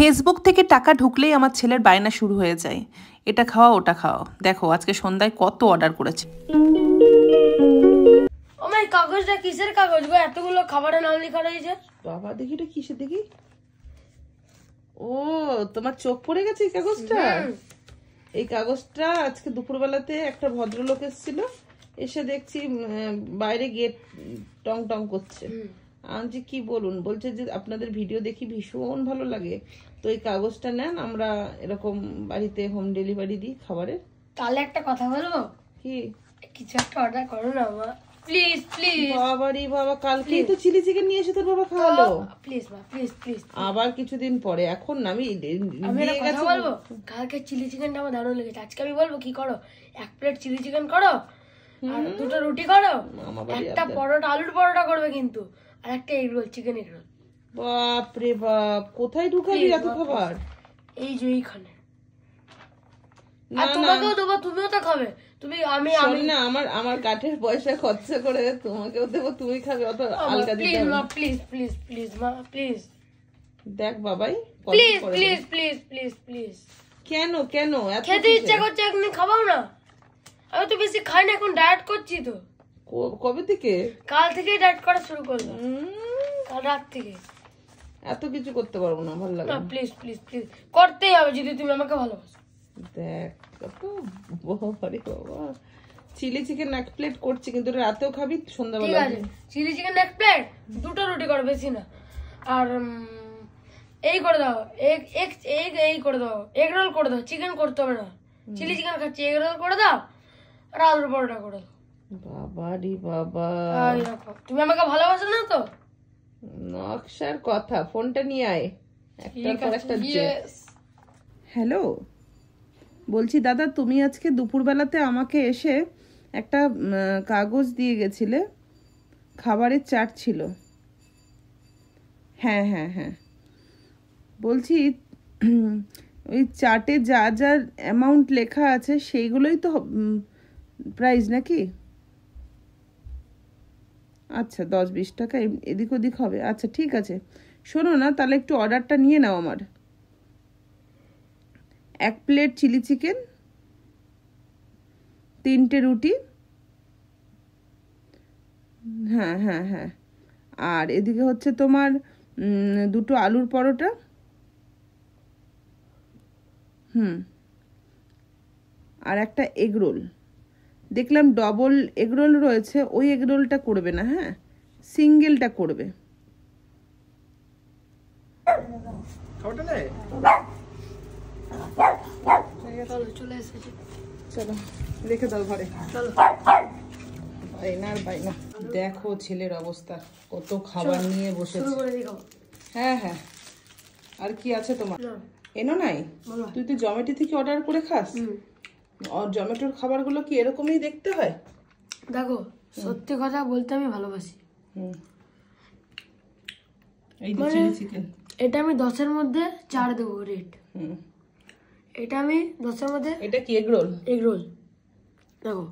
Facebook থেকে টাকা ঢুকলেই আমার ছেলের বায়না শুরু হয়ে যায়, এটা খাওয়া ওটা খাওয়া। দেখো আজকে সন্ধ্যায় কত অর্ডার করেছে। ও মাই, কাগজটা কিসের কাগজ গো? এতগুলো খাবারের নাম লেখা রয়েছে। বাবা দেখি এটা কিসের দেখি। ও তোমার চোখ পড়ে গেছে এই কাগজটা। এই কাগজটা আজকে দুপুরবেলাতে একটা ভদ্রলোক এসেছিল, এসে দেখছি বাইরে গেট টং টং করছে। আমি কি বলুন, বলছে যে আপনাদের ভিডিও দেখি ভীষণ ভালো লাগে, তো এই কাগজটা নেন, আমরা এরকম বাড়িতে হোম ডেলিভারি দিই খাবারের। তাহলে একটা কথা বলবো কি, কিছু একটা অর্ডার করো না মা, প্লিজ প্লিজ। বাবারি বাবা, কালকেই তো চিলি চিকেন নিয়ে এসে তোর বাবা খাওয়ালো। প্লিজ মা, প্লিজ প্লিজ। আবার কিছুদিন পরে, এখন আমি একটা কথা বলবো, কালকে চিলি চিকেনটা আমার দারুণ লেগেছে। আজকে আমি বলবো কি করো, 1 প্লেট চিলি চিকেন করো, আর 2টো রুটি করো, একটা পরোটা, আলুর পরোটা করবে কিন্তু, আর একটা egg roll, chicken egg roll. বাপ রে বাপ, কোথায় ঢুকাবি এত খাবার? এই যে এইখানে। আর তোমাকেও দেবো, তুমিও তো খাবে। তুমি আমি না, আমার কাঠের পয়সা খরচা করে তোমাকেও দেবো, তুমি খাবে, অত আলগা দিতে হবে না। প্লিজ প্লিজ প্লিজ মা, প্লিজ। দেখ বাবাই, please please please please please. কেন কেন এত খেতে ইচ্ছা করছে, একদিন খাবাও না? আমি তো বেশি খাই না, এখন ডায়েট করছি তো। কবে থেকে? কাল থেকেই ডায়েট করা শুরু করলাম, কাল রাত থেকে। এত কিছু করতে পারবো না, ভালো লাগে না। প্লিজ প্লিজ প্লিজ, করতেই হবে যদি তুমি আমাকে ভালোবাসো। দেখ কত বাবারে বাবা, চিলি চিকেন 1 প্লেট করছি, কিন্তু রাতেও খাবি, সন্ধ্যাবেলা। ঠিক আছে, চিলি চিকেন 1 প্লেট, 2টো রুটি করো, বেশি না। আর এই করে দাও, এই করে দাও, এগ রোল করে দাও, চিকেন করতে হবে না। চিলি চিকেন খাচ্ছি, এগ রোল করে দাও, আর আলুর পরোটা করে দাও। বাবারি বাবা, তুমি আমাকে ভালোবাসো না তো? নকশার কথা, ফোনটা নিয়ে আয়, একটার পর একটা। হ্যালো, বলছি দাদা, তুমি আজকে দুপুরবেলাতে আমাকে এসে একটা কাগজ দিয়ে গেছিলে, খাবারের চার্ট ছিল। হ্যাঁ হ্যাঁ হ্যাঁ, বলছি ওই চার্টে যা যা অ্যামাউন্ট লেখা আছে সেইগুলোই তো প্রাইস নাকি? আচ্ছা, 10-20 টাকা এদিক ওদিক হবে। আচ্ছা ঠিক আছে, শোনো না, তাহলে একটু অর্ডারটা নিয়ে নাও আমার। 1 প্লেট চিলি চিকেন, 3টে রুটি, হ্যাঁ হ্যাঁ হ্যাঁ, আর এদিকে হচ্ছে তোমার 2টো আলুর পরোটা, আর একটা এগ রোল। দেখলাম ডবল এগ রোল রয়েছে, ওই এগ রোলটা করবে না, হ্যাঁ, সিঙ্গেলটা করবে। চলে এসেছি, চলো রেখে দাও ঘরে, চলো। বাইনা দেখো ছেলের অবস্থা, কত খাবার নিয়ে বসেছে। হ্যাঁ হ্যাঁ, আর কি আছে তোমার? এনো নাই? তুই তো জমেটো থেকে অর্ডার করে খাস? জমেটোর খাবারগুলো কি এরকমই দেখতে হয়? দেখো, সত্যি কথা বলতে আমি ভালোবাসি। এই যে চিলি চিকেন, এটা আমি 10-এর মধ্যে 4 দেবো রেট। এটা আমি 10-এর মধ্যে, এটা কি এগ রোল? এগ রোল দেখো,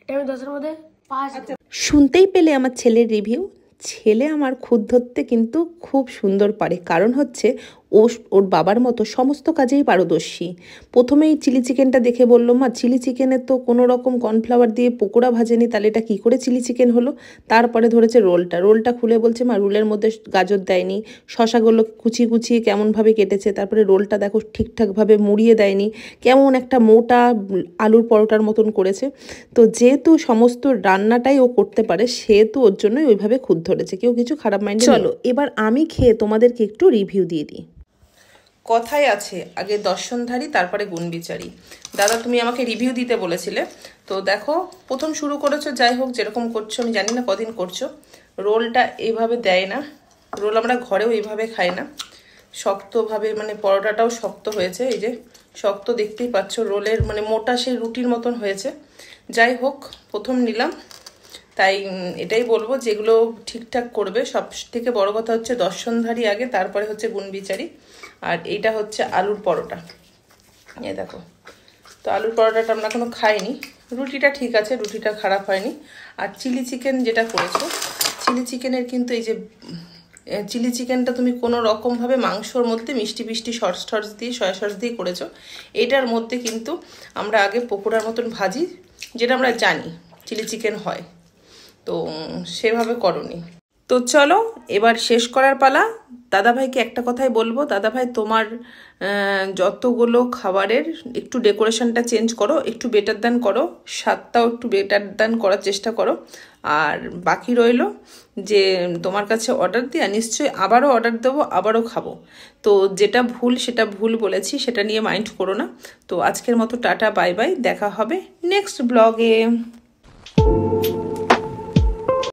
এটা আমি 10-এর মধ্যে 5। শুনতেই পেলে আমার ছেলের রিভিউ। ছেলে আমার খুদ ধরতে কিন্তু খুব সুন্দর পারে, কারণ হচ্ছে ওর বাবার মতো সমস্ত কাজেই পারদর্শী। প্রথমেই চিলি চিকেনটা দেখে বলল, মা চিলি চিকেনে তো কোনো রকম কর্নফ্লাওয়ার দিয়ে পকোড়া ভাজেনি, তাহলে এটা কী করে চিলি চিকেন হলো? তারপরে ধরেছে রোলটা খুলে বলছে, মা রোলের মধ্যে গাজর দেয়নি, শশাগুলো কুচিয়ে কুচিয়ে কেমনভাবে কেটেছে, তারপরে রোলটা দেখো ঠিকঠাকভাবে মুড়িয়ে দেয়নি, কেমন একটা মোটা আলুর পরোটার মতন করেছে। তো যেহেতু সমস্ত রান্নাটাই ও করতে পারে, সেহেতু ওর জন্যই ওইভাবে খুদ ধরেছে, কেউ কিছু খারাপ মাইন্ডে। চলো এবার আমি খেয়ে তোমাদেরকে একটু রিভিউ দিয়ে দিই। কথায় আছে, আগে দর্শনধারী তারপরে গুণবিচারী। দাদা তুমি আমাকে রিভিউ দিতে বলেছিলে, তো দেখো প্রথম শুরু করেছো, যাই হোক যেরকম করছো, আমি জানি না কদিন করছো। রোলটা এইভাবে দেয় না, রোল আমরা ঘরেও এইভাবে খাই না, শক্তভাবে, মানে পরোটাটাও শক্ত হয়েছে, এই যে শক্ত দেখতেই পাচ্ছ, রোলের মানে মোটা সেই রুটির মতন হয়েছে। যাই হোক, প্রথম নিলাম, তাই এটাই বলবো, যেগুলো ঠিকঠাক করবে। সব থেকে বড় কথা হচ্ছে দর্শনধারী আগে, তারপরে হচ্ছে গুণবিচারী। আর এইটা হচ্ছে আলুর পরোটা, এ দেখো। তো আলুর পরোটাটা আমরা এখনো খাইনি, রুটিটা ঠিক আছে, রুটিটা খারাপ হয়নি। আর চিলি চিকেন যেটা করেছো, চিলি চিকেনের কিন্তু এই যে চিলি চিকেনটা তুমি কোনো রকমভাবে মাংসর মধ্যে মিষ্টি মিষ্টি সস দিয়ে সয়া সস দিয়ে করেছো। এটার মধ্যে কিন্তু আমরা আগে পকোড়ার মতন ভাজি, যেটা আমরা জানি চিলি চিকেন হয়, তো সেভাবে করনি। তো চলো এবার শেষ করার পালা। দাদাভাইকে একটা কথাই বলবো, দাদাভাই তোমার যতগুলো খাবারের একটু ডেকোরেশনটা চেঞ্জ করো, একটু বেটার দ্যান করো, স্বাদটাও একটু বেটার দ্যান করার চেষ্টা করো। আর বাকি রইলো যে তোমার কাছে অর্ডার দেওয়া, নিশ্চয়ই আবারও অর্ডার দেবো, আবারও খাবো। তো যেটা ভুল সেটা ভুল বলেছি, সেটা নিয়ে মাইন্ড করো না। তো আজকের মতো টাটা বাই বাই, দেখা হবে নেক্সট ব্লগে।